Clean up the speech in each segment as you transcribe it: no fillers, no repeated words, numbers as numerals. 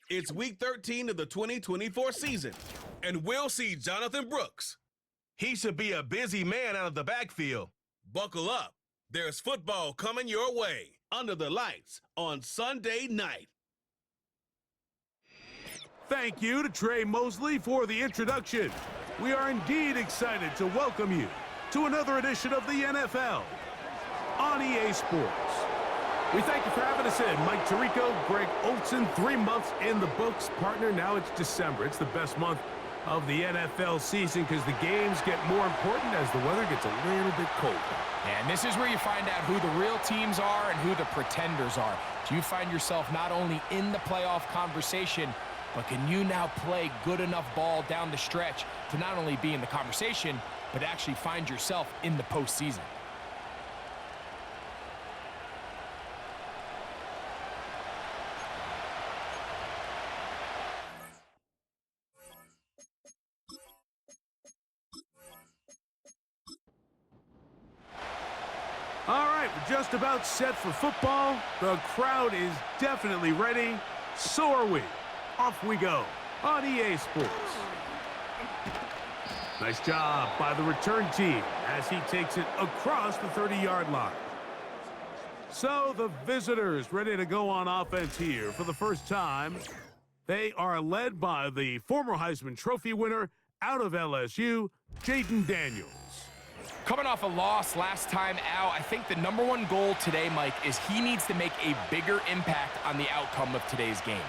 It's Week 13 of the 2024 season, and we'll see Jonathan Brooks. He should be a busy man out of the backfield. Buckle up. There's football coming your way under the lights on Sunday night. Thank you to Trey Mosley for the introduction. We are indeed excited to welcome you to another edition of the NFL on EA Sports. We thank you for having us in. Mike Tirico, Greg Olson, 3 months in the books. Partner, now it's December. It's the best month of the NFL season because the games get more important as the weather gets a little bit colder. And this is where you find out who the real teams are and who the pretenders are. Do you find yourself not only in the playoff conversation, but can you now play good enough ball down the stretch to not only be in the conversation, but actually find yourself in the postseason? All right, we're just about set for football. The crowd is definitely ready. So are we. Off we go on EA Sports. Nice job by the return team as he takes it across the 30-yard line. So the visitors ready to go on offense here for the first time. They are led by the former Heisman Trophy winner out of LSU, Jaden Daniels. Coming off a loss last time out, I think the #1 goal today, Mike, is he needs to make a bigger impact on the outcome of today's game.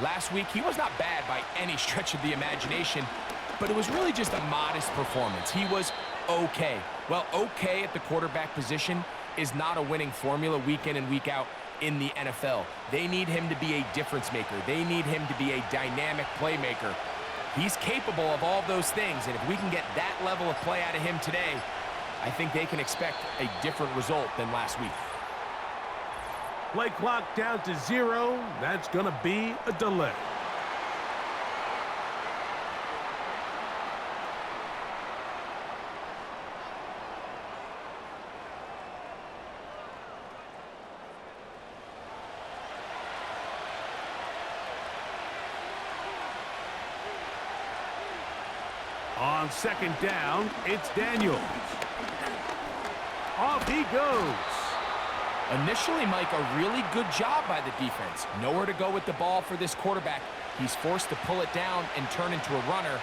Last week, he was not bad by any stretch of the imagination, but it was really just a modest performance. He was okay. Well, okay at the quarterback position is not a winning formula week in and week out in the NFL. They need him to be a difference maker. They need him to be a dynamic playmaker. He's capable of all those things, and if we can get that level of play out of him today, I think they can expect a different result than last week. Play clock down to 0. That's going to be a delay. On second down, it's Daniels. Off he goes. Initially, Mike, a really good job by the defense. Nowhere to go with the ball for this quarterback. He's forced to pull it down and turn into a runner.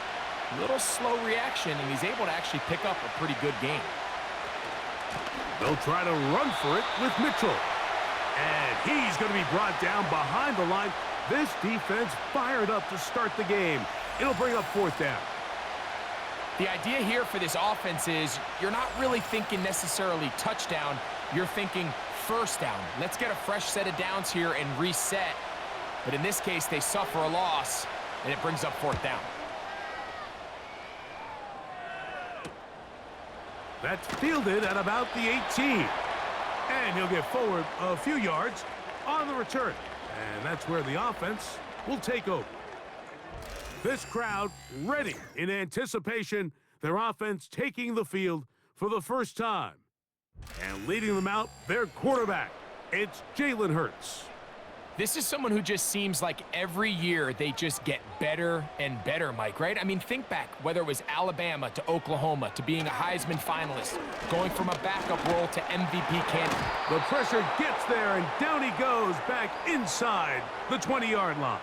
Little slow reaction, and he's able to actually pick up a pretty good game. They'll try to run for it with Mitchell. And he's going to be brought down behind the line. This defense fired up to start the game. It'll bring up 4th down. The idea here for this offense is you're not really thinking necessarily touchdown. You're thinking first down. Let's get a fresh set of downs here and reset. But in this case, they suffer a loss, and it brings up 4th down. That's fielded at about the 18. And he'll get forward a few yards on the return. And that's where the offense will take over. This crowd ready in anticipation, their offense taking the field for the first time. And leading them out, their quarterback, it's Jalen Hurts. This is someone who just seems like every year they just get better and better, Mike, right? I mean, think back, whether it was Alabama to Oklahoma to being a Heisman finalist, going from a backup role to MVP candidate. The pressure gets there, and down he goes back inside the 20-yard line.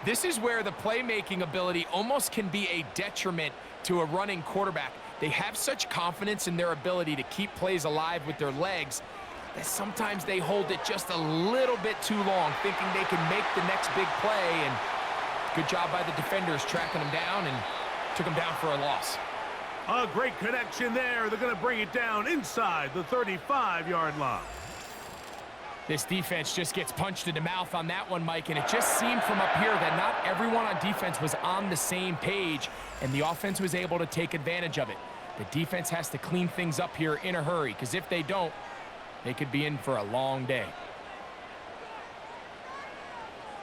This is where the playmaking ability almost can be a detriment to a running quarterback. They have such confidence in their ability to keep plays alive with their legs that sometimes they hold it just a little bit too long, thinking they can make the next big play, and good job by the defenders tracking them down and took them down for a loss. A great connection there. They're going to bring it down inside the 35-yard line. This defense just gets punched in the mouth on that one, Mike, and it just seemed from up here that not everyone on defense was on the same page, and the offense was able to take advantage of it. The defense has to clean things up here in a hurry, because if they don't, they could be in for a long day.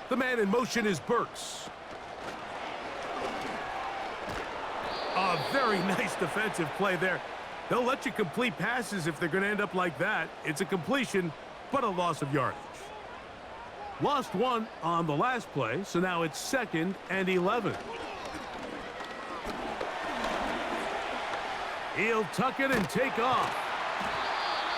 The man in motion is Burks. A very nice defensive play there. They'll let you complete passes if they're going to end up like that. It's a completion, but a loss of yardage. Lost one on the last play, so now it's 2nd and 11. He'll tuck it and take off.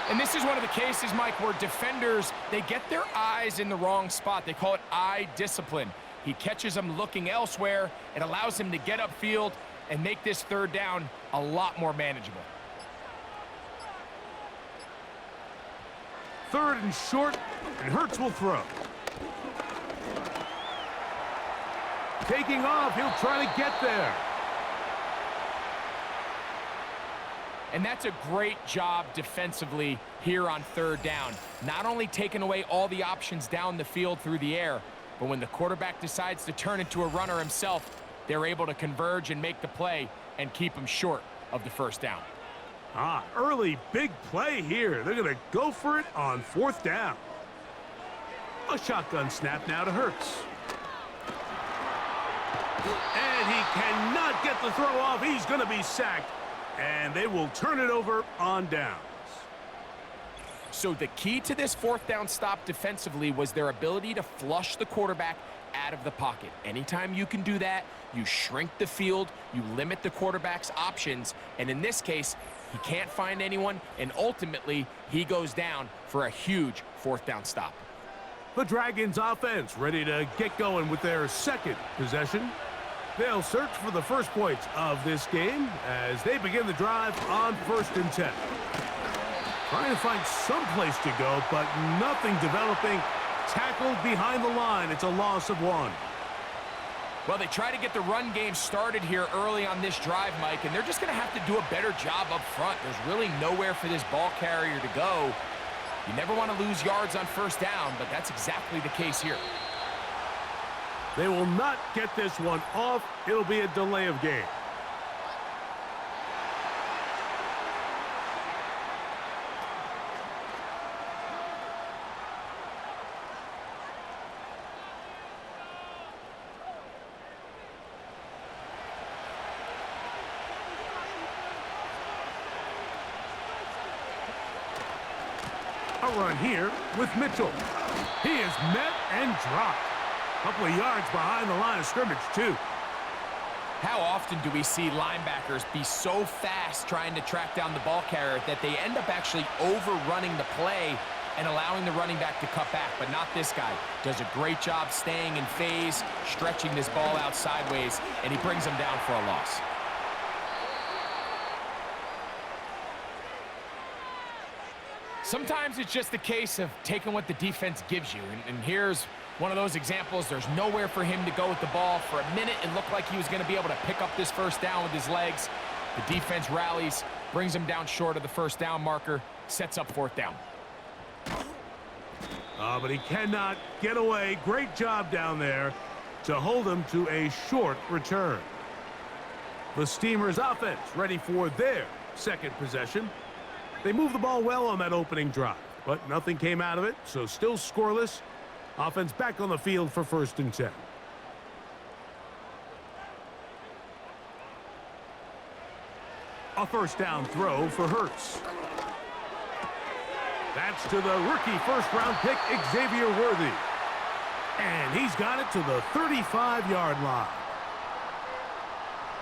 And this is one of the cases, Mike, where defenders, they get their eyes in the wrong spot. They call it eye discipline. He catches them looking elsewhere. It allows him to get upfield and make this 3rd down a lot more manageable. 3rd and short, and Hurts will throw. Taking off, he'll try to get there. And that's a great job defensively here on 3rd down. Not only taking away all the options down the field through the air, but when the quarterback decides to turn into a runner himself, they're able to converge and make the play and keep him short of the 1st down. Early big play here. They're going to go for it on 4th down. A shotgun snap now to Hurts. And he cannot get the throw off. He's going to be sacked. And they will turn it over on downs. So the key to this 4th down stop defensively was their ability to flush the quarterback out of the pocket. Anytime you can do that, you shrink the field, you limit the quarterback's options, and in this case, he can't find anyone, and ultimately, he goes down for a huge 4th down stop. The Dragons offense ready to get going with their 2nd possession. They'll search for the first points of this game as they begin the drive on 1st and 10. Trying to find some place to go, but nothing developing. Tackled behind the line. It's a loss of 1. Well, they try to get the run game started here early on this drive, Mike, and they're just going to have to do a better job up front. There's really nowhere for this ball carrier to go. You never want to lose yards on 1st down, but that's exactly the case here. They will not get this one off. It'll be a delay of game. A run here with Mitchell. He is met and dropped. A couple of yards behind the line of scrimmage, too. How often do we see linebackers be so fast trying to track down the ball carrier that they end up actually overrunning the play and allowing the running back to cut back? But not this guy. Does a great job staying in phase, stretching this ball out sideways, and he brings him down for a loss. Sometimes it's just a case of taking what the defense gives you, and here's one of those examples. There's nowhere for him to go with the ball. For a minute, it looked like he was going to be able to pick up this 1st down with his legs. The defense rallies, brings him down short of the 1st down marker, sets up 4th down. But he cannot get away. Great job down there to hold him to a short return. The Steamers offense ready for their 2nd possession. They moved the ball well on that opening drive, but nothing came out of it, so still scoreless. Offense back on the field for 1st and 10. A 1st down throw for Hurts. That's to the rookie 1st-round pick, Xavier Worthy. And he's got it to the 35-yard line.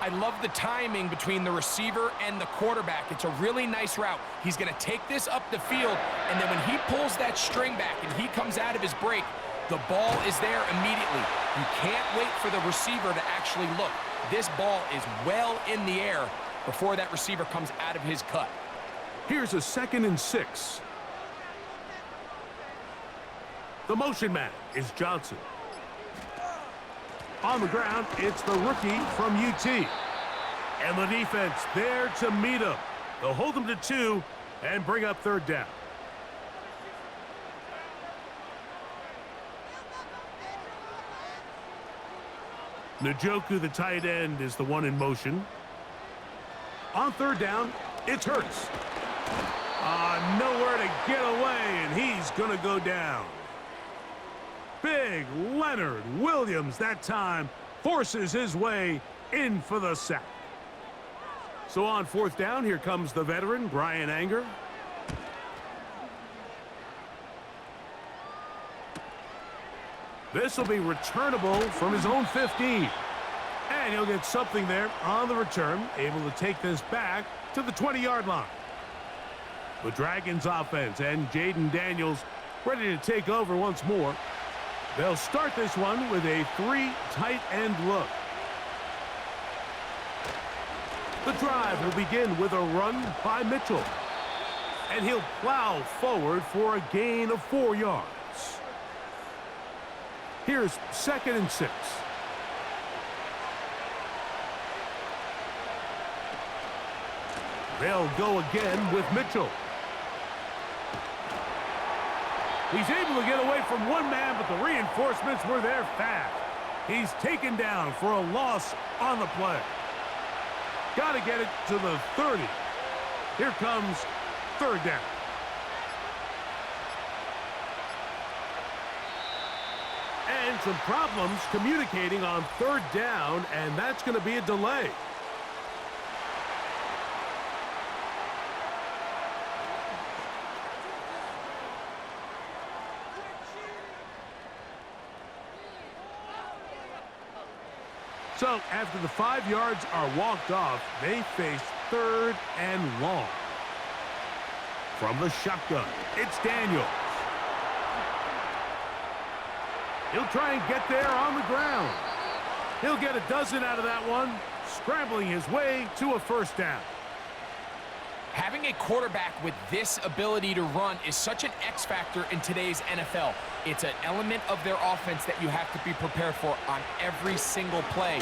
I love the timing between the receiver and the quarterback. It's a really nice route. He's going to take this up the field, and then when he pulls that string back and he comes out of his break, the ball is there immediately. You can't wait for the receiver to actually look. This ball is well in the air before that receiver comes out of his cut. Here's a 2nd and 6. The motion man is Johnson. On the ground, it's the rookie from UT. And the defense there to meet him. They'll hold him to 2 and bring up 3rd down. Njoku, the tight end, is the one in motion. On 3rd down, it's Hurts. Nowhere to get away, and he's going to go down. Big Leonard Williams that time forces his way in for the sack. So on 4th down, here comes the veteran, Brian Anger. This will be returnable from his own 15. And he'll get something there on the return, able to take this back to the 20-yard line. The Dragons offense and Jaden Daniels ready to take over once more. They'll start this one with a 3 tight end look. The drive will begin with a run by Mitchell. And he'll plow forward for a gain of 4 yards. Here's 2nd and 6. They'll go again with Mitchell. He's able to get away from one man, but the reinforcements were there fast. He's taken down for a loss on the play. Got to get it to the 30. Here comes 3rd down. And some problems communicating on 3rd down, and that's going to be a delay. So after the 5 yards are walked off, they face 3rd and long. From the shotgun, it's Daniels. He'll try and get there on the ground. He'll get a dozen out of that one, scrambling his way to a 1st down. Having a quarterback with this ability to run is such an X factor in today's NFL. It's an element of their offense that you have to be prepared for on every single play.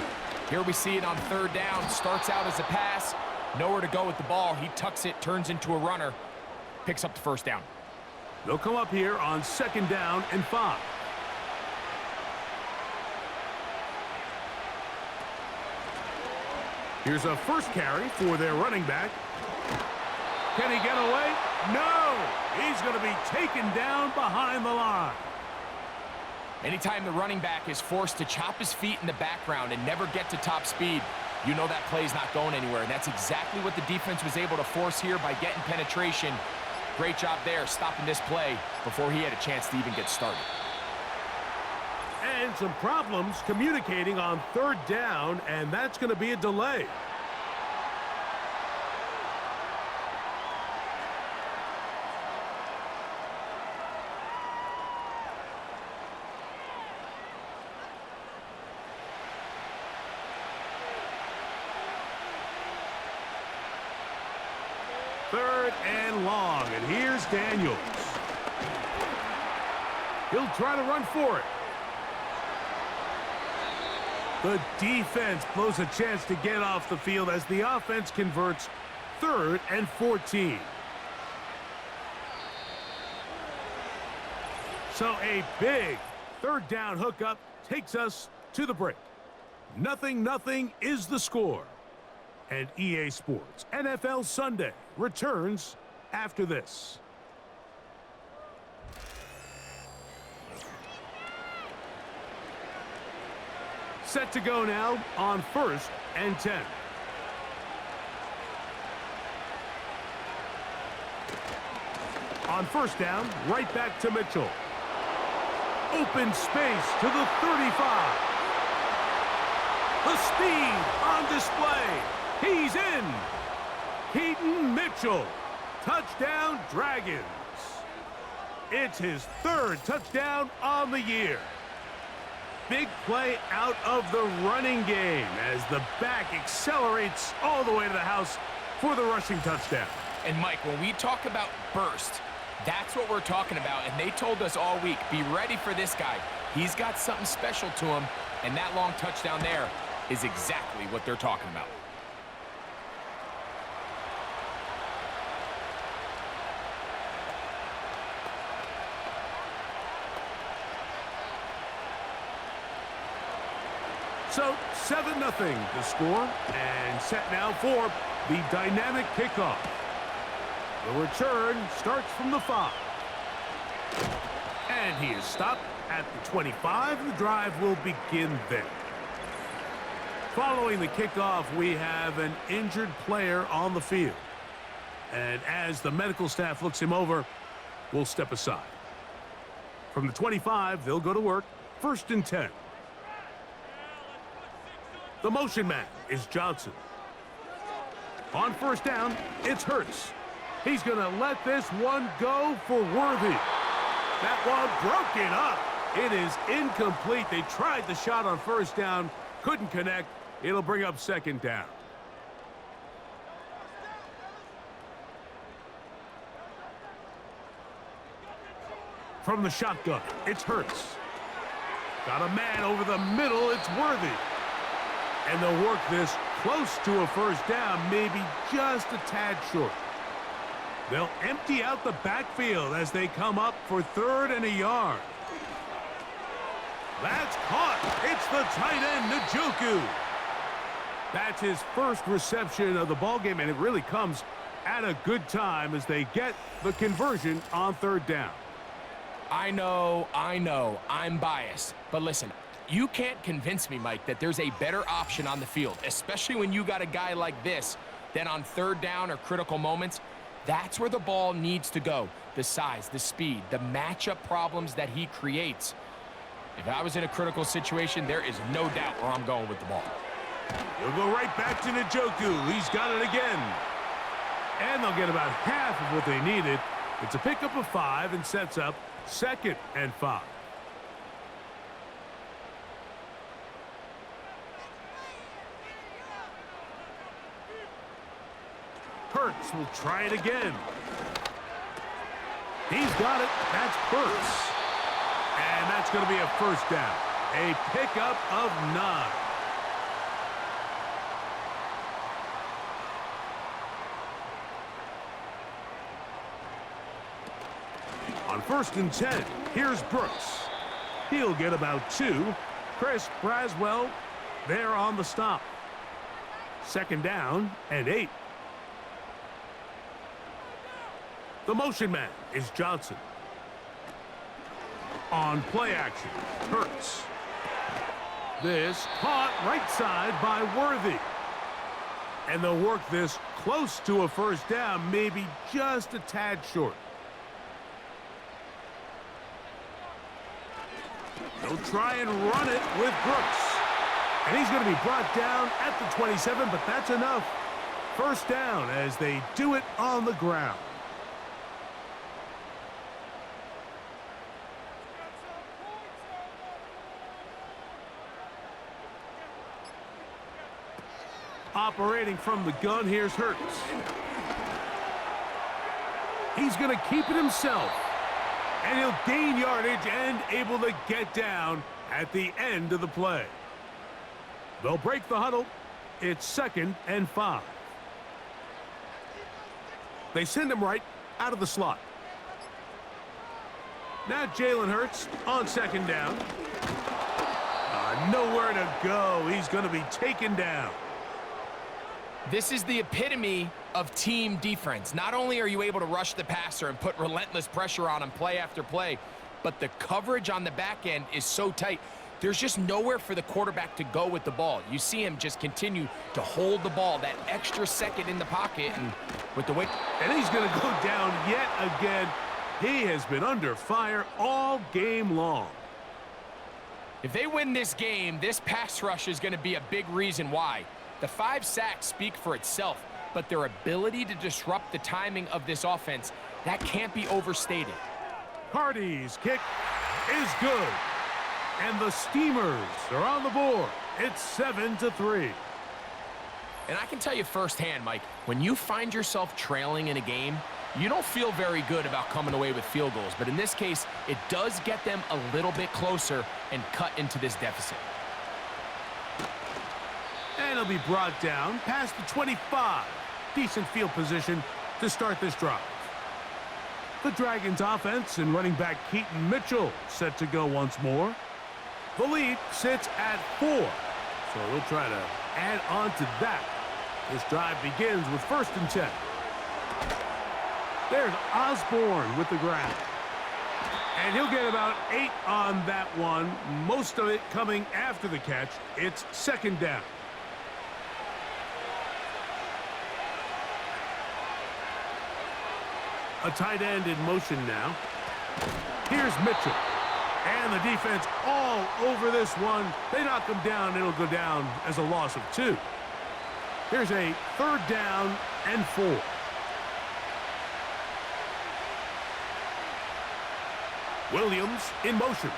Here we see it on 3rd down. Starts out as a pass. Nowhere to go with the ball. He tucks it, turns into a runner. Picks up the 1st down. They'll come up here on 2nd down and 5. Here's a 1st carry for their running back. Can he get away? No! He's going to be taken down behind the line. Anytime the running back is forced to chop his feet in the background and never get to top speed, you know that play's not going anywhere. And that's exactly what the defense was able to force here by getting penetration. Great job there, stopping this play before he had a chance to even get started. And some problems communicating on 3rd down, and that's going to be a delay. Third and long, and here's Daniels. He'll try to run for it. The defense blows a chance to get off the field as the offense converts 3rd and 14. So a big 3rd down hookup takes us to the break. 0-0 is the score. And EA Sports NFL Sunday returns after this. Set to go now on 1st and 10. On 1st down, right back to Mitchell. Open space to the 35. The speed on display. He's in. Keaton Mitchell. Touchdown, Dragons. It's his 3rd touchdown on the year. Big play out of the running game as the back accelerates all the way to the house for the rushing touchdown. And Mike, when we talk about burst, that's what we're talking about. And they told us all week, be ready for this guy. He's got something special to him. And that long touchdown there is exactly what they're talking about. So 7-0 the score, and set now for the dynamic kickoff. The return starts from the 5. And he is stopped at the 25. The drive will begin there. Following the kickoff, we have an injured player on the field. And as the medical staff looks him over, we'll step aside. From the 25, they'll go to work. First and 10. The motion man is Johnson. On first down, it's Hurts. He's going to let this one go for Worthy. That one broken up. It is incomplete. They tried the shot on first down, couldn't connect. It'll bring up second down. From the shotgun, it's Hurts. Got a man over the middle, it's Worthy. And they'll work this close to a first down, maybe just a tad short. They'll empty out the backfield as they come up for third and a yard. That's caught. It's the tight end, Njoku. That's his first reception of the ballgame, and it really comes at a good time as they get the conversion on third down. I know, I'm biased. But listen, you can't convince me, Mike, that there's a better option on the field, especially when you got a guy like this, than on third down or critical moments. That's where the ball needs to go. The size, the speed, the matchup problems that he creates. If I was in a critical situation, there is no doubt where I'm going with the ball. He'll go right back to Njoku. He's got it again. And they'll get about half of what they needed. It's a pickup of 5 and sets up second and 5. Hurts will try it again. He's got it. That's Hurts. And that's going to be a first down. A pickup of 9. On first and 10, here's Brooks. He'll get about 2. Chris Braswell there on the stop. Second down and 8. The motion man is Johnson. On play action, Hurts. This caught right side by Worthy. And they'll work this close to a first down, maybe just a tad short. They'll try and run it with Brooks. And he's going to be brought down at the 27, but that's enough. First down as they do it on the ground. Operating from the gun, here's Hurts. He's going to keep it himself. And he'll gain yardage and able to get down at the end of the play. They'll break the huddle. It's second and 5. They send him right out of the slot. Now Jalen Hurts on second down. Nowhere to go. He's going to be taken down. This is the epitome of team defense. Not only are you able to rush the passer and put relentless pressure on him play after play, but the coverage on the back end is so tight. There's just nowhere for the quarterback to go with the ball. You see him just continue to hold the ball that extra second in the pocket, and with the weight. And he's going to go down yet again. He has been under fire all game long. If they win this game, this pass rush is going to be a big reason why. The 5 sacks speak for itself, but their ability to disrupt the timing of this offense, that can't be overstated. Hardy's kick is good. And the Steamers are on the board. It's 7-3. And I can tell you firsthand, Mike, when you find yourself trailing in a game, you don't feel very good about coming away with field goals. But in this case, it does get them a little bit closer and cut into this deficit. And he'll be brought down past the 25. Decent field position to start this drive. The Dragons offense and running back Keaton Mitchell set to go once more. The lead sits at 4. So we'll try to add on to that. This drive begins with first and 10. There's Osborne with the grab. And he'll get about 8 on that one. Most of it coming after the catch. It's second down. A tight end in motion now. Here's Mitchell. And the defense all over this one. They knock him down. It'll go down as a loss of 2. Here's a 3rd down and 4. Williams in motion.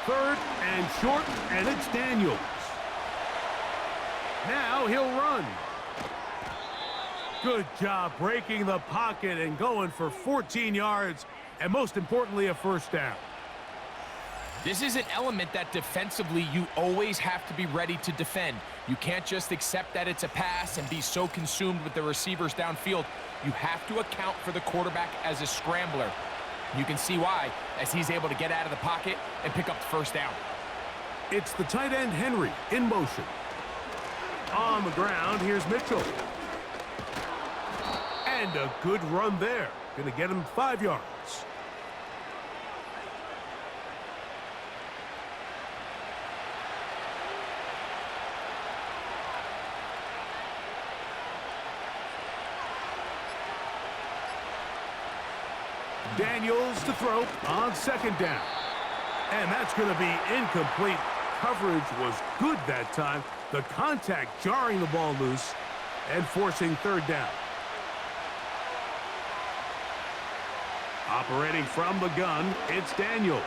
3rd and short, and it's Daniels. Now he'll run. Good job breaking the pocket and going for 14 yards, and most importantly, a 1st down. This is an element that defensively you always have to be ready to defend. You can't just accept that it's a pass and be so consumed with the receivers downfield. You have to account for the quarterback as a scrambler. You can see why, as he's able to get out of the pocket and pick up the 1st down. It's the tight end Henry in motion. On the ground, here's Mitchell. And a good run there. Gonna get him 5 yards. Daniels to throw on 2nd down. And that's going to be incomplete. Coverage was good that time. The contact jarring the ball loose and forcing 3rd down. Operating from the gun, it's Daniels.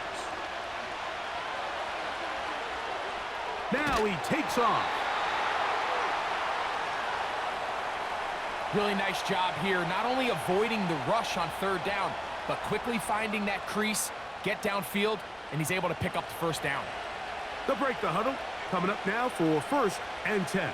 Now he takes off. Really nice job here, not only avoiding the rush on 3rd down, but quickly finding that crease, get downfield, and he's able to pick up the 1st down. They'll break the huddle. Coming up now for 1st and 10.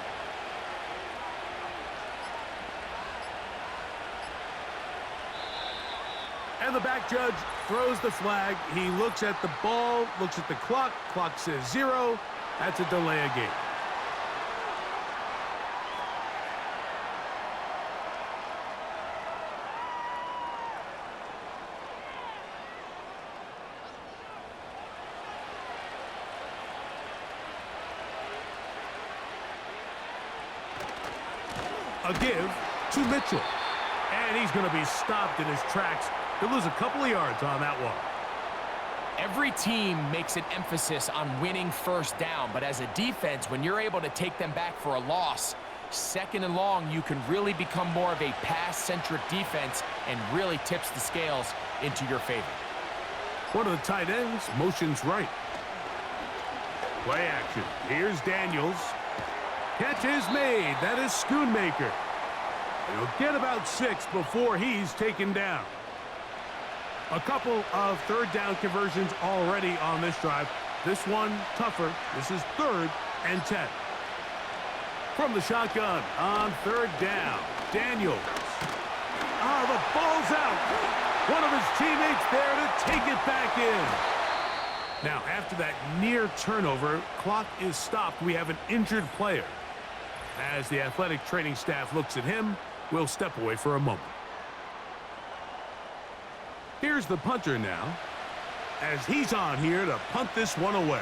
And the back judge throws the flag. He looks at the ball, looks at the clock. Clock says 0. That's a delay of game. A give to Mitchell. And he's going to be stopped in his tracks. He'll lose a couple of yards on that one. Every team makes an emphasis on winning 1st down, but as a defense, when you're able to take them back for a loss, 2nd and long, you can really become more of a pass-centric defense and really tips the scales into your favor. One of the tight ends motions right. Play action. Here's Daniels. Catch is made. That is Schoonmaker. He'll get about 6 before he's taken down. A couple of 3rd down conversions already on this drive. This one tougher. This is 3rd and 10. From the shotgun on 3rd down, Daniels. Oh, the ball's out. One of his teammates there to take it back in. Now, after that near turnover, clock is stopped. We have an injured player. As the athletic training staff looks at him, we'll step away for a moment. Here's the punter now, as he's on here to punt this one away.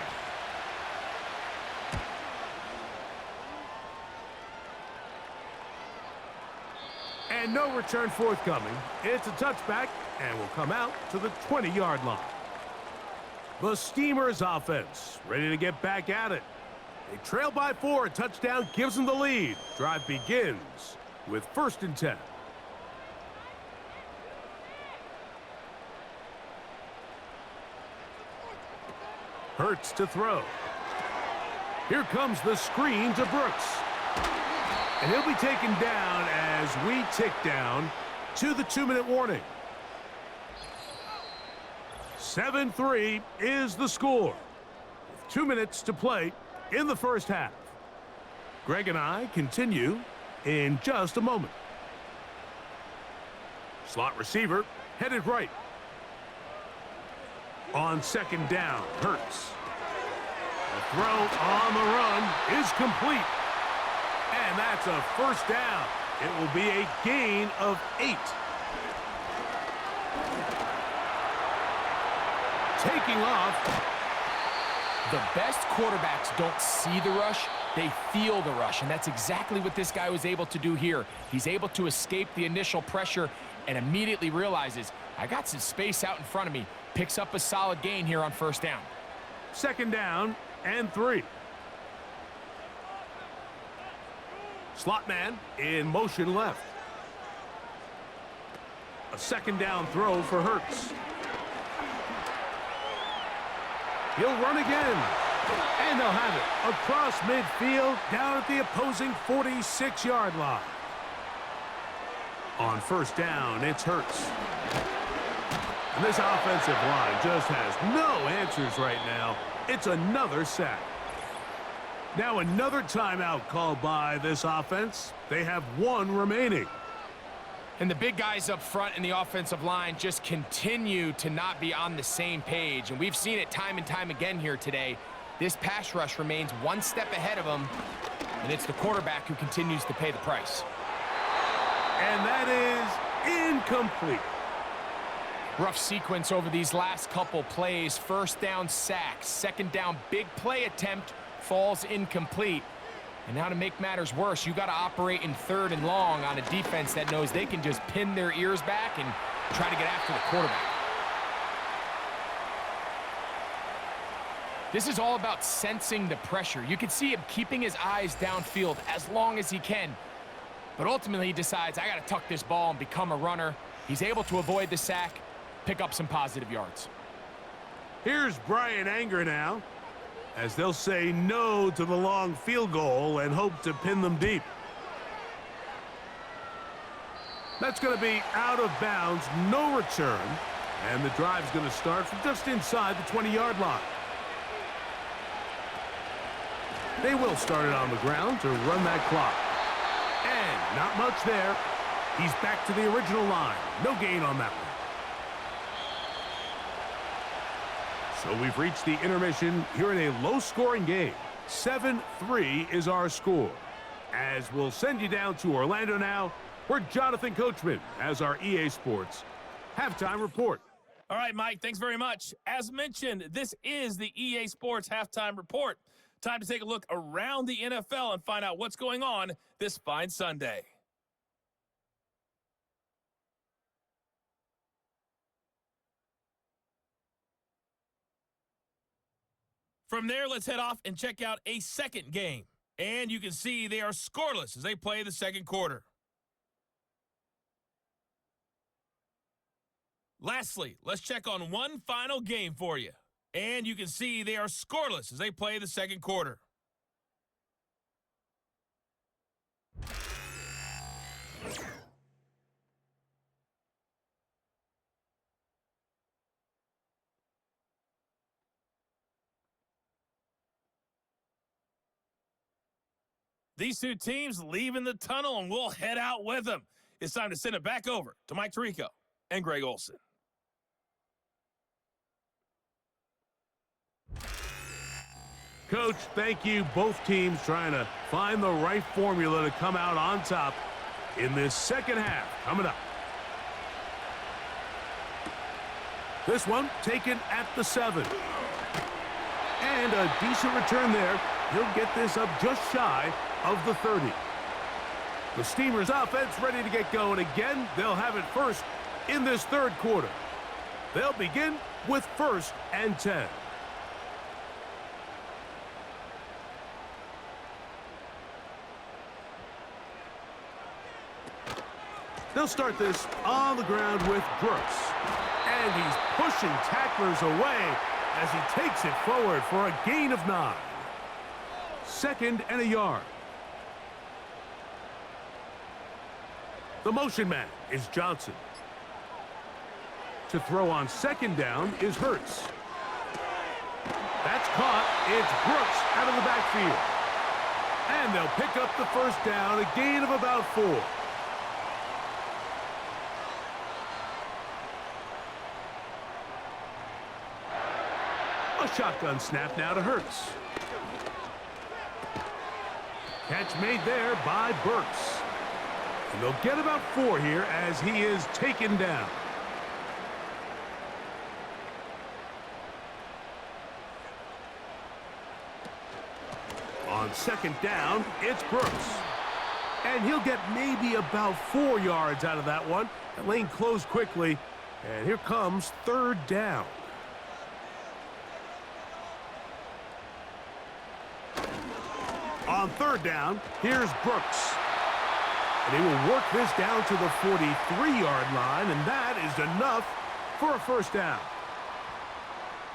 And no return forthcoming. It's a touchback, and will come out to the 20-yard line. The Steamers offense ready to get back at it. They trail by 4. A touchdown gives them the lead. Drive begins with 1st and 10. Hurts to throw. Here comes the screen to Brooks. And he'll be taken down as we tick down to the 2-minute warning. 7-3 is the score. With 2 minutes to play in the 1st half. Greg and I continue in just a moment. Slot receiver headed right. On 2nd down, Hurts. The throw on the run is complete. And that's a 1st down. It will be a gain of 8. Taking off. The best quarterbacks don't see the rush, they feel the rush, and that's exactly what this guy was able to do here. He's able to escape the initial pressure and immediately realizes I got some space out in front of me. Picks up a solid gain here on first down. Second down and 3. Slot man in motion left. A second down throw for Hurts. He'll run again. And they'll have it across midfield down at the opposing 46-yard line. On first down, it's Hurts. And this offensive line just has no answers right now. It's another sack. Now another timeout called by this offense. They have 1 remaining. And the big guys up front in the offensive line just continue to not be on the same page. And we've seen it time and time again here today. This pass rush remains 1 step ahead of them. And it's the quarterback who continues to pay the price. And that is incomplete. Rough sequence over these last couple plays. First down sack. Second down big play attempt falls incomplete. And now to make matters worse, you got to operate in 3rd and long on a defense that knows they can just pin their ears back and try to get after the quarterback. This is all about sensing the pressure. You can see him keeping his eyes downfield as long as he can. But ultimately he decides, I got to tuck this ball and become a runner. He's able to avoid the sack, pick up some positive yards. Here's Brian Anger now, as they'll say no to the long field goal and hope to pin them deep. That's going to be out of bounds, no return, and the drive's going to start from just inside the 20-yard line. They will start it on the ground to run that clock. And not much there. He's back to the original line. No gain on that one. So we've reached the intermission here in a low-scoring game. 7-3 is our score. As we'll send you down to Orlando now, where Jonathan Coachman has our EA Sports halftime report. All right, Mike, thanks very much. As mentioned, this is the EA Sports halftime report. Time to take a look around the NFL and find out what's going on this fine Sunday. From there, let's head off and check out a second game. And you can see they are scoreless as they play the second quarter. Lastly, let's check on one final game for you. And you can see they are scoreless as they play the second quarter. These two teams leaving the tunnel, and we'll head out with them. It's time to send it back over to Mike Tirico and Greg Olson. Coach, thank you. Both teams trying to find the right formula to come out on top in this second half. Coming up. This one taken at the 7. And a decent return there. He'll get this up just shy of the 30. The Steamers offense ready to get going again. They'll have it first in this third quarter. They'll begin with 1st and 10. They'll start this on the ground with Brooks. And he's pushing tacklers away as he takes it forward for a gain of 9. 2nd and a yard. The motion man is Johnson. To throw on 2nd down is Hurts. That's caught. It's Brooks out of the backfield. And they'll pick up the first down, a gain of about 4. A shotgun snap now to Hurts. Catch made there by Burks. And they'll get about 4 here as he is taken down. On 2nd down, it's Brooks. And he'll get maybe about 4 yards out of that one. The lane closed quickly, And here comes third down. On third down, here's Brooks. And he will work this down to the 43-yard line, and that is enough for a first down.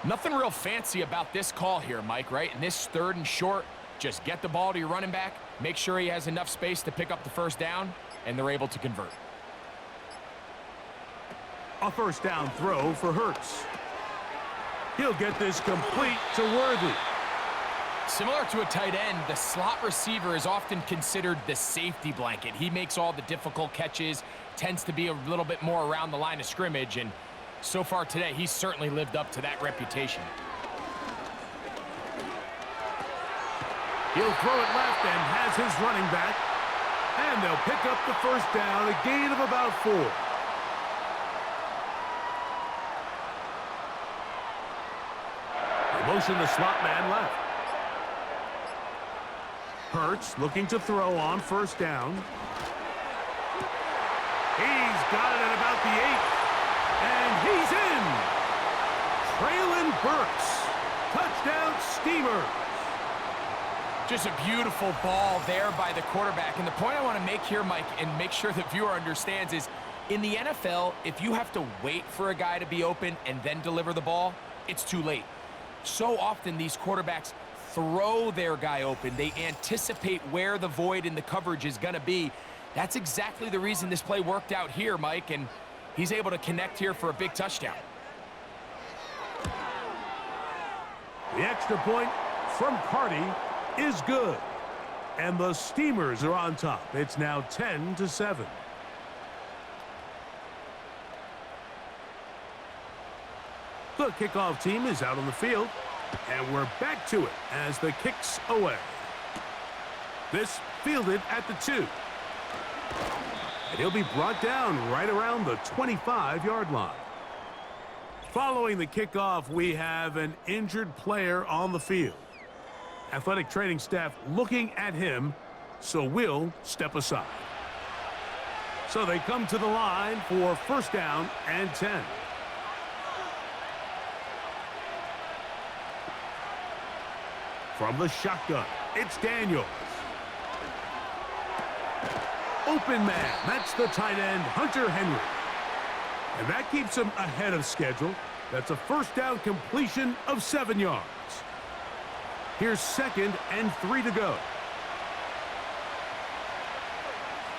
Nothing real fancy about this call here, Mike, right? In this third and short, just get the ball to your running back, make sure he has enough space to pick up the first down, and they're able to convert. A first down throw for Hurts. He'll get this complete to Worthy. Similar to a tight end, the slot receiver is often considered the safety blanket. He makes all the difficult catches, tends to be a little bit more around the line of scrimmage, and so far today, he's certainly lived up to that reputation. He'll throw it left and has his running back. And they'll pick up the first down, a gain of about 4. They motion the slot man left. Hurts looking to throw on first down. He's got it at about the 8. And he's in. Traylon Burks. Touchdown Steamers. Just a beautiful ball there by the quarterback. And the point I want to make here, Mike, and make sure the viewer understands is, in the NFL, if you have to wait for a guy to be open and then deliver the ball, it's too late. So often these quarterbacks throw their guy open. They anticipate where the void in the coverage is going to be. That's exactly the reason this play worked out here, Mike, and he's able to connect here for a big touchdown. The extra point from Carty is good. And the Steamers are on top. It's now 10-7. The kickoff team is out on the field. And we're back to it as the kick's away. This fielded at the 2. And he'll be brought down right around the 25-yard line. Following the kickoff, we have an injured player on the field. Athletic training staff looking at him, so we'll step aside. So they come to the line for first down and 10. From the shotgun, it's Daniels. Open man, that's the tight end, Hunter Henry. And that keeps him ahead of schedule. That's a first down completion of 7 yards. Here's 2nd and 3 to go.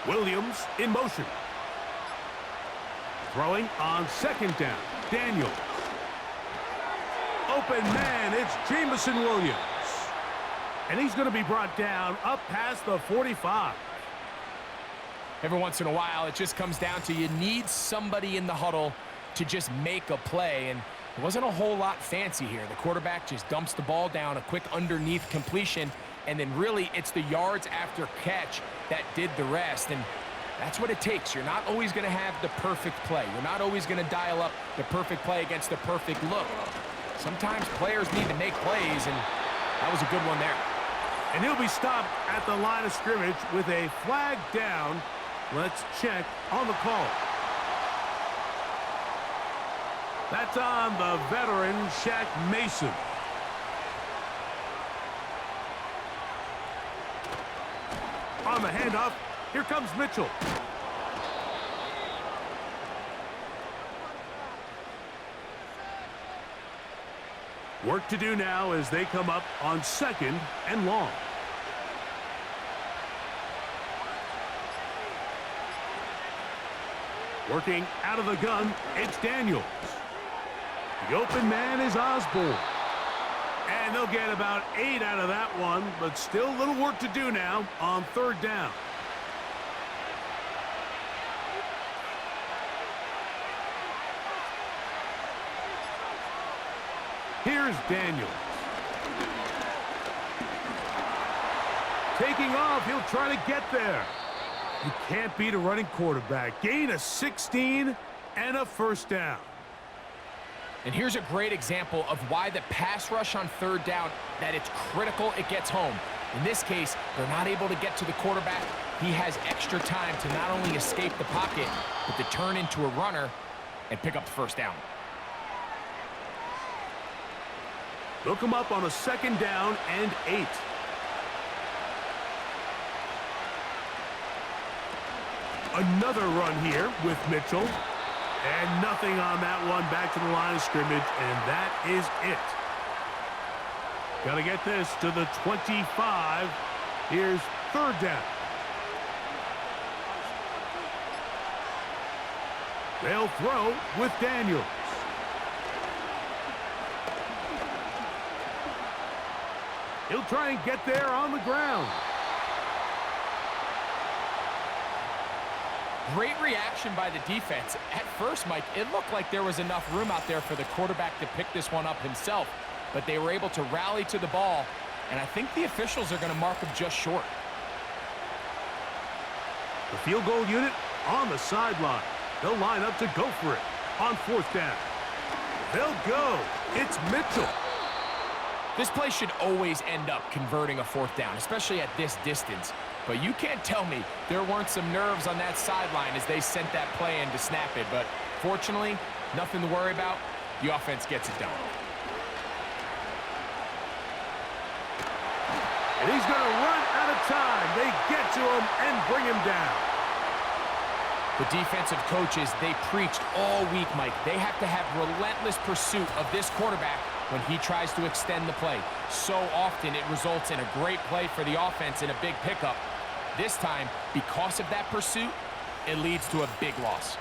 Williams in motion. Throwing on 2nd down, Daniels. Open man, it's Jamison Williams. And he's going to be brought down up past the 45. Every once in a while, it just comes down to you need somebody in the huddle to just make a play. And it wasn't a whole lot fancy here. The quarterback just dumps the ball down, a quick underneath completion, and then really it's the yards after catch that did the rest. And that's what it takes. You're not always going to have the perfect play. You're not always going to dial up the perfect play against the perfect look. Sometimes players need to make plays, and that was a good one there. And he'll be stopped at the line of scrimmage with a flag down. Let's check on the call. That's on the veteran, Shaq Mason. On the handoff, here comes Mitchell. Work to do now as they come up on 2nd and long. Working out of the gun, it's Daniels. The open man is Osborne. And they'll get about 8 out of that one, but still a little work to do now on 3rd down. Here's Daniels. Taking off, he'll try to get there. You can't beat a running quarterback. Gain of 16 and a first down. And here's a great example of why the pass rush on 3rd down, that it's critical it gets home. In this case, they're not able to get to the quarterback. He has extra time to not only escape the pocket, but to turn into a runner. and pick up the first down. They'll come up on a 2nd down and 8. Another run here with Mitchell. And nothing on that one. Back to the line of scrimmage, and that is it. Got to get this to the 25. Here's 3rd down. They'll throw with Daniels. He'll try and get there on the ground. Great reaction by the defense. At first, Mike, it looked like there was enough room out there for the quarterback to pick this one up himself, but they were able to rally to the ball, and I think the officials are going to mark him just short. The field goal unit on the sideline. They'll line up to go for it on 4th down. They'll go. It's Mitchell. This play should always end up converting a 4th down, especially at this distance. But you can't tell me there weren't some nerves on that sideline as they sent that play in to snap it. But fortunately, nothing to worry about. The offense gets it done. And he's going to run out of time. They get to him and bring him down. The defensive coaches, they preached all week, Mike. They have to have relentless pursuit of this quarterback when he tries to extend the play. So often it results in a great play for the offense and a big pickup. This time, because of that pursuit, it leads to a big loss.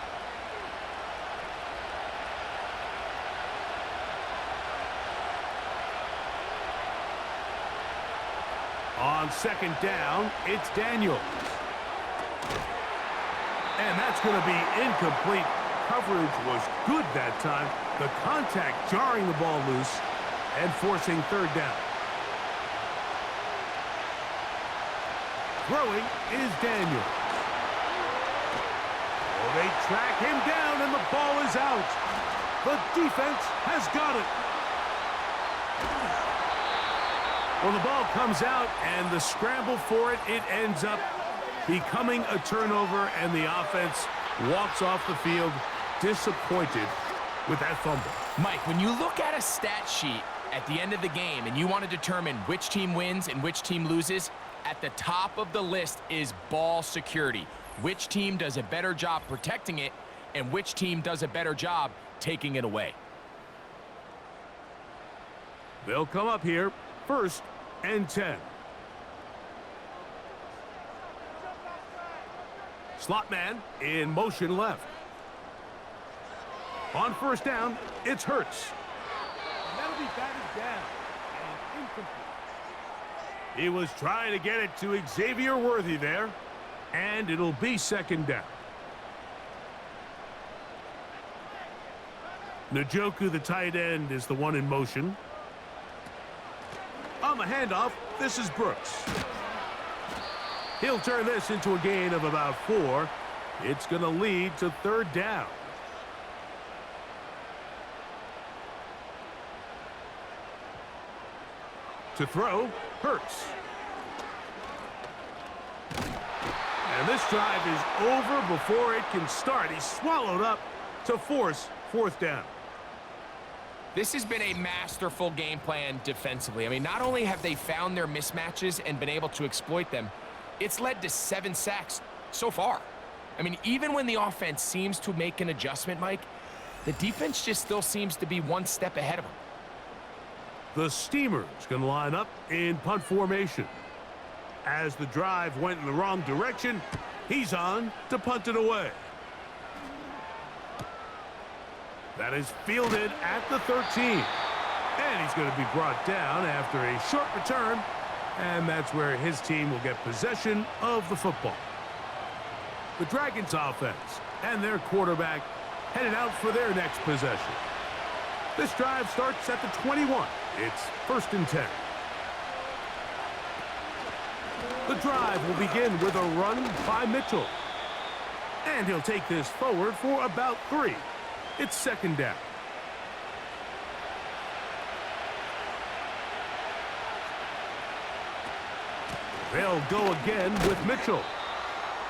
On 2nd down, it's Daniels. And that's going to be incomplete. Coverage was good that time. The contact jarring the ball loose and forcing 3rd down. Throwing is Daniels. Oh, they track him down and the ball is out. The defense has got it. Well, the ball comes out and the scramble for it ends up becoming a turnover, and the offense walks off the field disappointed with that fumble. Mike, when you look at a stat sheet at the end of the game and you want to determine which team wins and which team loses, at the top of the list is ball security. Which team does a better job protecting it and which team does a better job taking it away. They'll come up here, 1st and 10. Slot man in motion left. On 1st down, it's Hurts. And that'll be batted down and incomplete. He was trying to get it to Xavier Worthy there, and it'll be 2nd down. Njoku, the tight end, is the one in motion. On the handoff, this is Brooks. He'll turn this into a gain of about 4. It's going to lead to 3rd down. To throw, Hurts. And this drive is over before it can start. He's swallowed up to force 4th down. This has been a masterful game plan defensively. I mean, not only have they found their mismatches and been able to exploit them, it's led to 7 sacks so far. I mean, even when the offense seems to make an adjustment, Mike, the defense just still seems to be one step ahead of them. The Steamers going to line up in punt formation. As the drive went in the wrong direction, he's on to punt it away. That is fielded at the 13. And he's going to be brought down after a short return. And that's where his team will get possession of the football. The Dragons offense and their quarterback headed out for their next possession. This drive starts at the 21. It's 1st and 10. The drive will begin with a run by Mitchell. And he'll take this forward for about 3. It's 2nd down. They'll go again with Mitchell.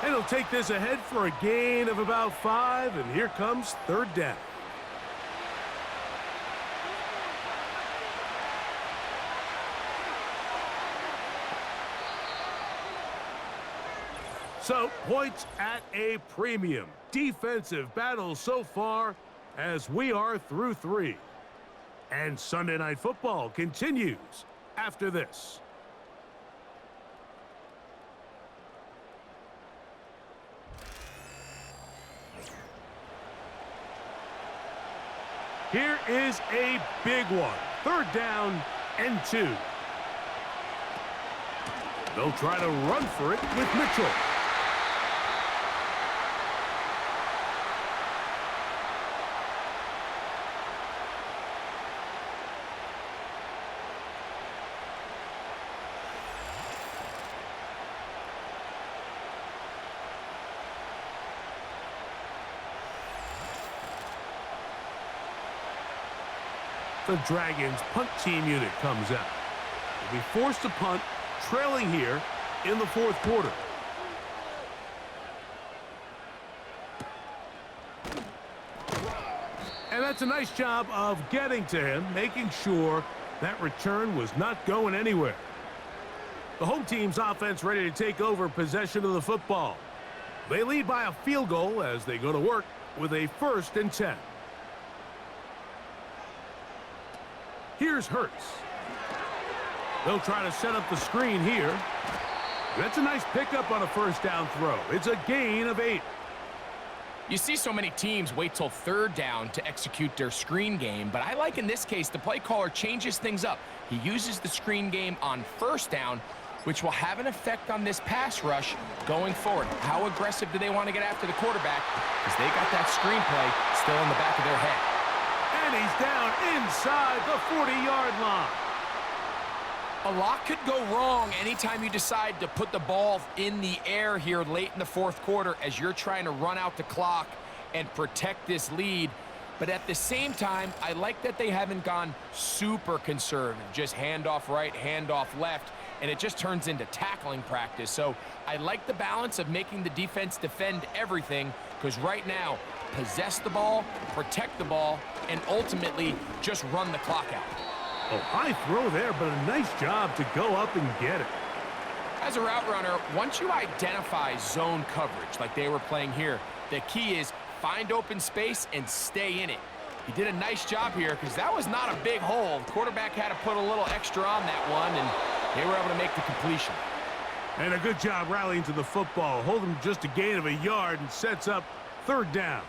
And he'll take this ahead for a gain of about 5, and here comes 3rd down. So, points at a premium. Defensive battle so far as we are through 3. And Sunday Night Football continues after this. Here is a big one. 3rd down and 2. They'll try to run for it with Mitchell. The Dragons punt team unit comes out. They'll be forced to punt, trailing here in the 4th quarter. And that's a nice job of getting to him, making sure that return was not going anywhere. The home team's offense ready to take over possession of the football. They lead by a field goal as they go to work with a 1st and 10. Here's Hurts. They'll try to set up the screen here. That's a nice pickup on a 1st down throw. It's a gain of 8. You see so many teams wait till 3rd down to execute their screen game, but I like in this case the play caller changes things up. He uses the screen game on 1st down, which will have an effect on this pass rush going forward. How aggressive do they want to get after the quarterback? Because they got that screenplay still in the back of their head. And he's down inside the 40-yard line. A lot could go wrong anytime you decide to put the ball in the air here late in the 4th quarter as you're trying to run out the clock and protect this lead. But at the same time, I like that they haven't gone super conservative, just handoff right, handoff left, and it just turns into tackling practice. So I like the balance of making the defense defend everything, because right now, possess the ball, protect the ball, and ultimately just run the clock out. Oh, high throw there, but a nice job to go up and get it. As a route runner, once you identify zone coverage like they were playing here, the key is find open space and stay in it. He did a nice job here because that was not a big hole. The quarterback had to put a little extra on that one, and they were able to make the completion. And a good job rallying to the football. Holding just a gain of a yard and sets up 3rd down.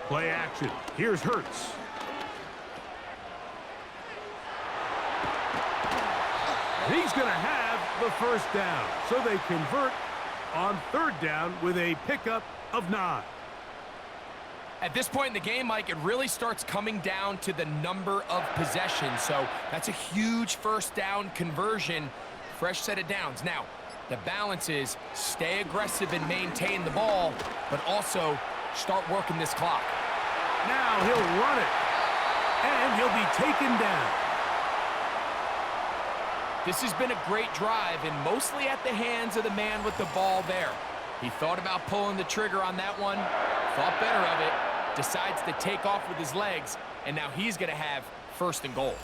Play action. Here's Hurts. And he's going to have the 1st down. So they convert on 3rd down with a pickup of 9. At this point in the game, Mike, it really starts coming down to the number of possessions. So that's a huge 1st down conversion. Fresh set of downs. Now, the balance is stay aggressive and maintain the ball, but also start working this clock. Now he'll run it, and he'll be taken down. This has been a great drive, and mostly at the hands of the man with the ball there. He thought about pulling the trigger on that one, thought better of it, decides to take off with his legs, and now he's going to have 1st and goal.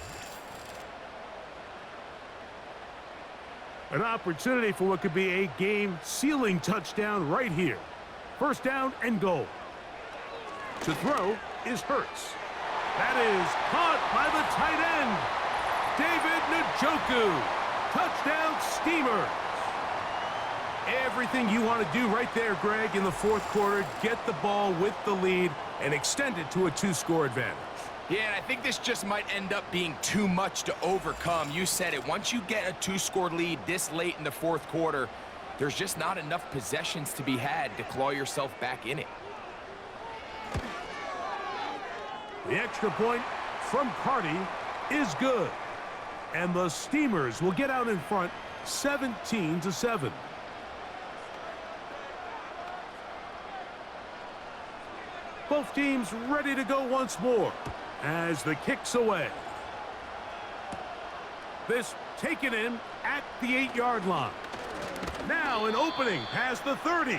An opportunity for what could be a game-sealing touchdown right here. 1st down and goal. To throw is Hurts. That is caught by the tight end, David Njoku. Touchdown Steamers. Everything you want to do right there, Greg, in the 4th quarter. Get the ball with the lead and extend it to a 2-score advantage. Yeah, and I think this just might end up being too much to overcome. You said it. Once you get a 2-score lead this late in the 4th quarter, there's just not enough possessions to be had to claw yourself back in it. The extra point from Carty is good. And the Steamers will get out in front 17-7. Both teams ready to go once more as the kick's away. This taken in at the 8-yard line. Now an opening past the 30.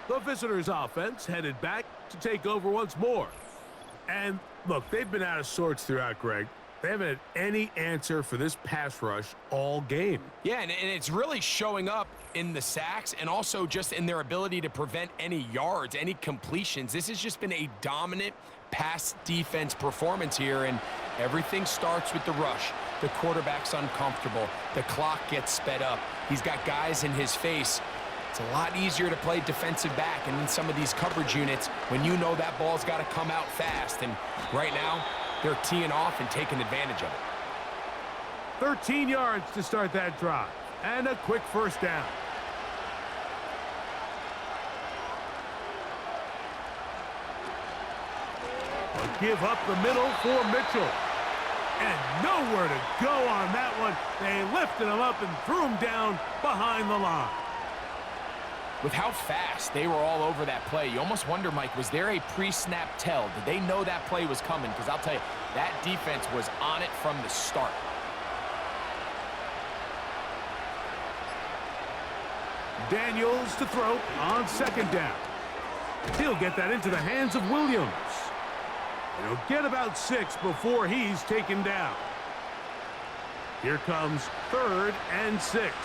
The visitors' offense headed back to take over once more. And look, they've been out of sorts throughout, Greg. They haven't had any answer for this pass rush all game. Yeah, and it's really showing up in the sacks and also just in their ability to prevent any yards, any completions. This has just been a dominant pass defense performance here, and everything starts with the rush. The quarterback's uncomfortable. The clock gets sped up. He's got guys in his face. It's a lot easier to play defensive back and in some of these coverage units when you know that ball's got to come out fast. And right now, they're teeing off and taking advantage of it. 13 yards to start that drive, and a quick first down. A give up the middle for Mitchell. And nowhere to go on that one. They lifted him up and threw him down behind the line. With how fast they were all over that play, you almost wonder, Mike, was there a pre-snap tell? Did they know that play was coming? Because I'll tell you, that defense was on it from the start. Daniels to throw on second down. He'll get that into the hands of Williams. And he'll get about 6 before he's taken down. Here comes 3rd and 6.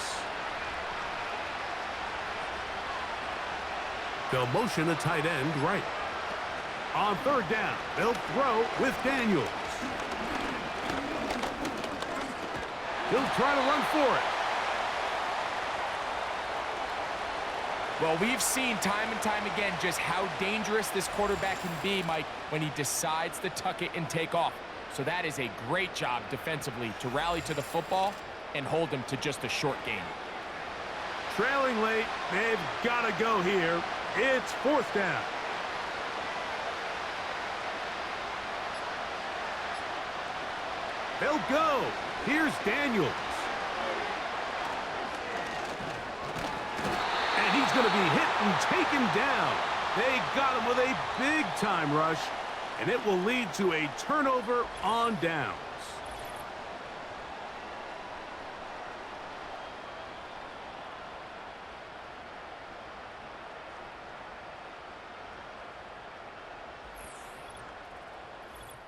They'll motion a tight end right. On 3rd down, they'll throw with Daniels. He'll try to run for it. Well, we've seen time and time again just how dangerous this quarterback can be, Mike, when he decides to tuck it and take off. So that is a great job defensively to rally to the football and hold him to just a short gain. Trailing late, they've got to go here. It's 4th down. They'll go. Here's Daniels. And he's going to be hit and taken down. They got him with a big-time rush, and it will lead to a turnover on downs.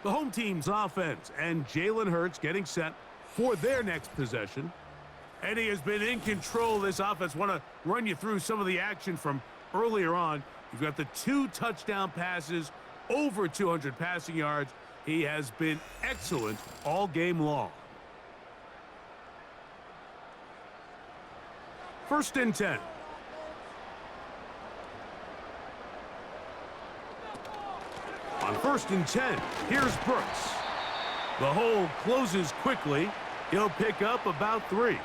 The home team's offense, and Jalen Hurts getting set for their next possession. Eddie has been in control of this offense. Want to run you through some of the action from earlier on. You've got the 2 touchdown passes, over 200 passing yards. He has been excellent all game long. 1st and 10. On 1st and 10, here's Brooks. The hole closes quickly. He'll pick up about 3.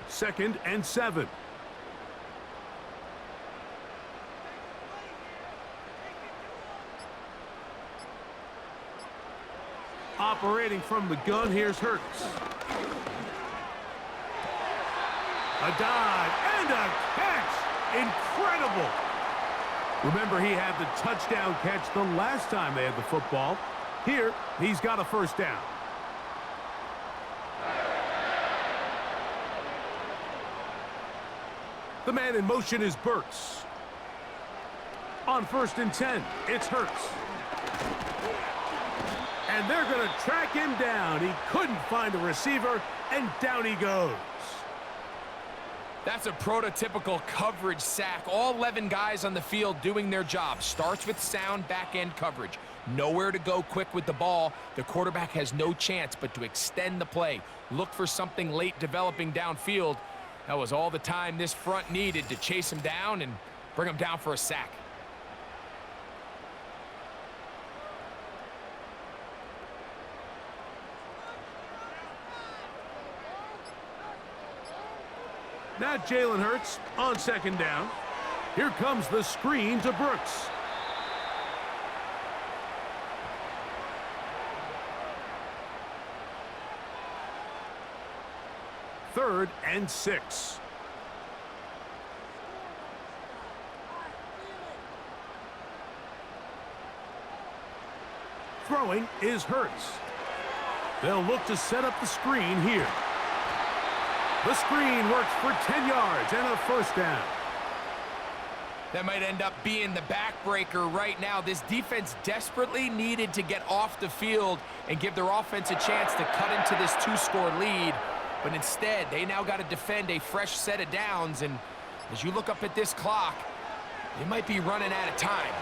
2nd and 7. Operating from the gun, here's Hurts. A dive and a catch. Incredible. Remember, he had the touchdown catch the last time they had the football. Here, he's got a 1st down. The man in motion is Burks. On 1st and 10, it's Hurts. And they're going to track him down. He couldn't find a receiver, and down he goes. That's a prototypical coverage sack. All 11 guys on the field doing their job. Starts with sound back-end coverage. Nowhere to go quick with the ball. The quarterback has no chance but to extend the play. Look for something late developing downfield. That was all the time this front needed to chase him down and bring him down for a sack. Now Jalen Hurts on 2nd down. Here comes the screen to Brooks. Third and 6. Throwing is Hurts. They'll look to set up the screen here. The screen works for 10 yards and a 1st down. That might end up being the backbreaker right now. This defense desperately needed to get off the field and give their offense a chance to cut into this 2-score lead. But instead, they now got to defend a fresh set of downs. And as you look up at this clock, they might be running out of time.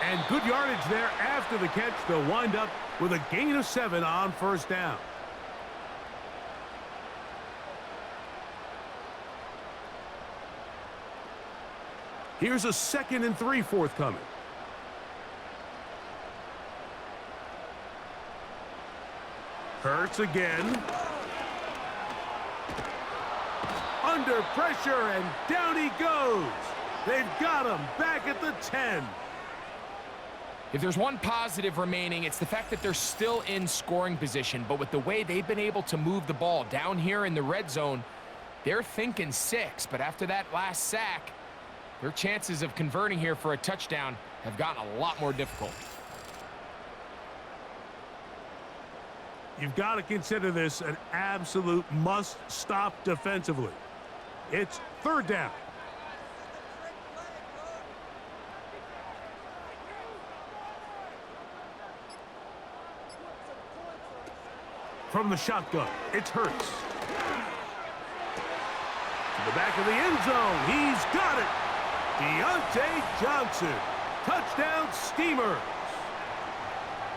And good yardage there after the catch. They'll wind up with a gain of 7 on first down. Here's a 2nd and 3 forthcoming. Hurts again. Under pressure, and down he goes. They've got him back at the 10. If there's one positive remaining, it's the fact that they're still in scoring position. But with the way they've been able to move the ball down here in the red zone, they're thinking 6. But after that last sack, their chances of converting here for a touchdown have gotten a lot more difficult. You've got to consider this an absolute must-stop defensively. It's 3rd down. From the shotgun, it's Hurts. To the back of the end zone, he's got it. Deontay Johnson, touchdown Steamers.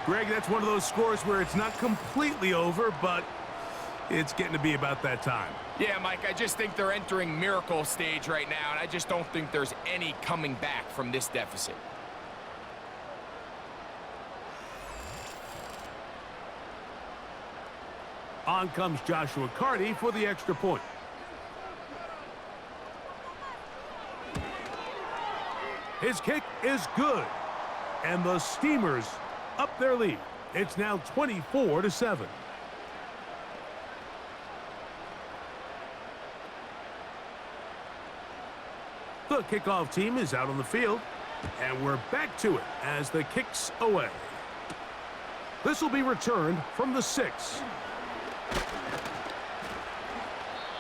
Greg, that's one of those scores where it's not completely over, but it's getting to be about that time. Yeah, Mike, I just think they're entering miracle stage right now, and I just don't think there's any coming back from this deficit. On comes Joshua Carty for the extra point. His kick is good, and the Steamers up their lead. It's now 24-7. The kickoff team is out on the field, and we're back to it as the kick's away. This will be returned from the 6.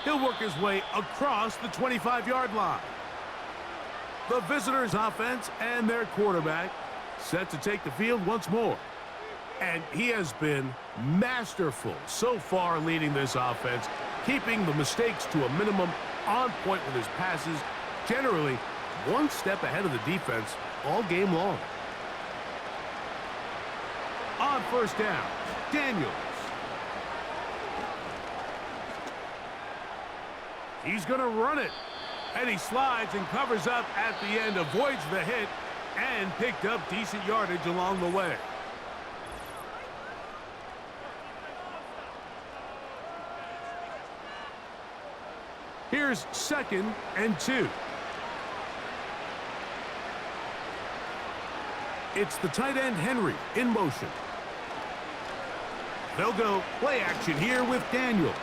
He'll work his way across the 25-yard line. The visitors' offense and their quarterback set to take the field once more. And he has been masterful so far leading this offense, keeping the mistakes to a minimum, on point with his passes, generally one step ahead of the defense all game long. On first down, Daniels. He's going to run it. And he slides and covers up at the end, avoids the hit, and picked up decent yardage along the way. Here's 2nd and 2. It's the tight end Henry in motion. They'll go play action here with Daniels.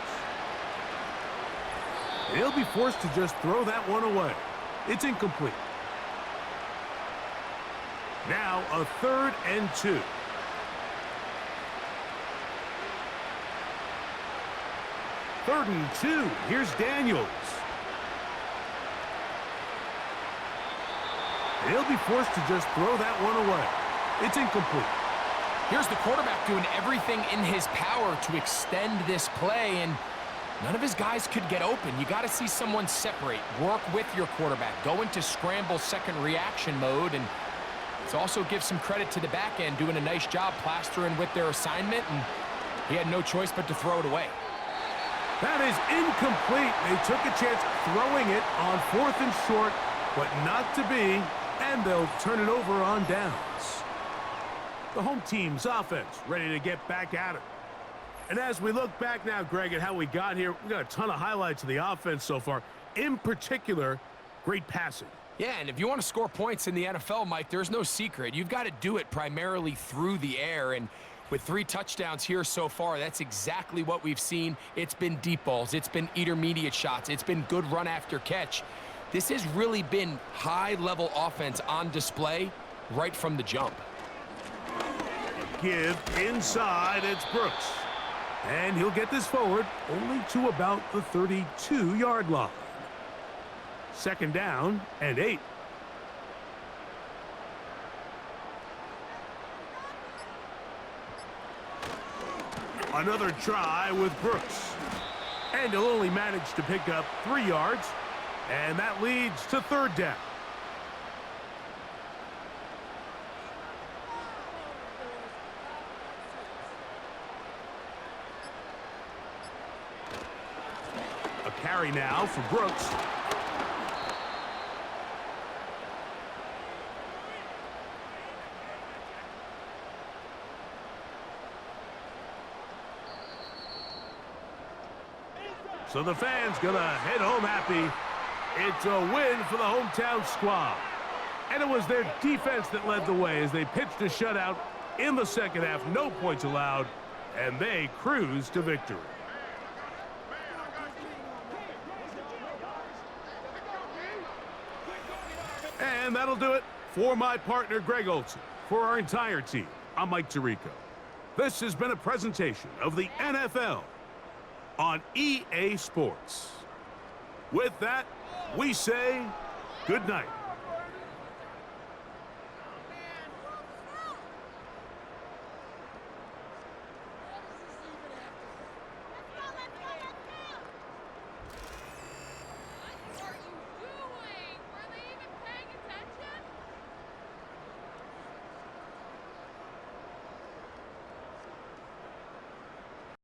He'll be forced to just throw that one away. It's incomplete. Now a 3rd and 2. Third and 2. Here's Daniels. He'll be forced to just throw that one away. It's incomplete. Here's the quarterback doing everything in his power to extend this play, and none of his guys could get open. You got to see someone separate, work with your quarterback, go into scramble second reaction mode, and let's also give some credit to the back end doing a nice job plastering with their assignment, and he had no choice but to throw it away. That is incomplete. They took a chance throwing it on 4th and short, but not to be, and they'll turn it over on downs. The home team's offense ready to get back at it. And as we look back now, Greg, at how we got here, we got a ton of highlights of the offense so far. In particular, great passing. Yeah, and if you want to score points in the NFL, Mike, there's no secret. You've got to do it primarily through the air, and with 3 touchdowns here so far, that's exactly what we've seen. It's been deep balls. It's been intermediate shots. It's been good run after catch. This has really been high-level offense on display right from the jump. Give inside, it's Brooks. And he'll get this forward only to about the 32-yard line. 2nd down and 8. Another try with Brooks. And he'll only manage to pick up 3 yards. And that leads to 3rd down. A carry now for Brooks. So the fans gonna head home happy. It's a win for the hometown squad. And it was their defense that led the way as they pitched a shutout in the 2nd half. No points allowed, and they cruised to victory. And that'll do it for my partner, Greg Olson. For our entire team, I'm Mike Tirico. This has been a presentation of the NFL on EA Sports. With that, we say good night.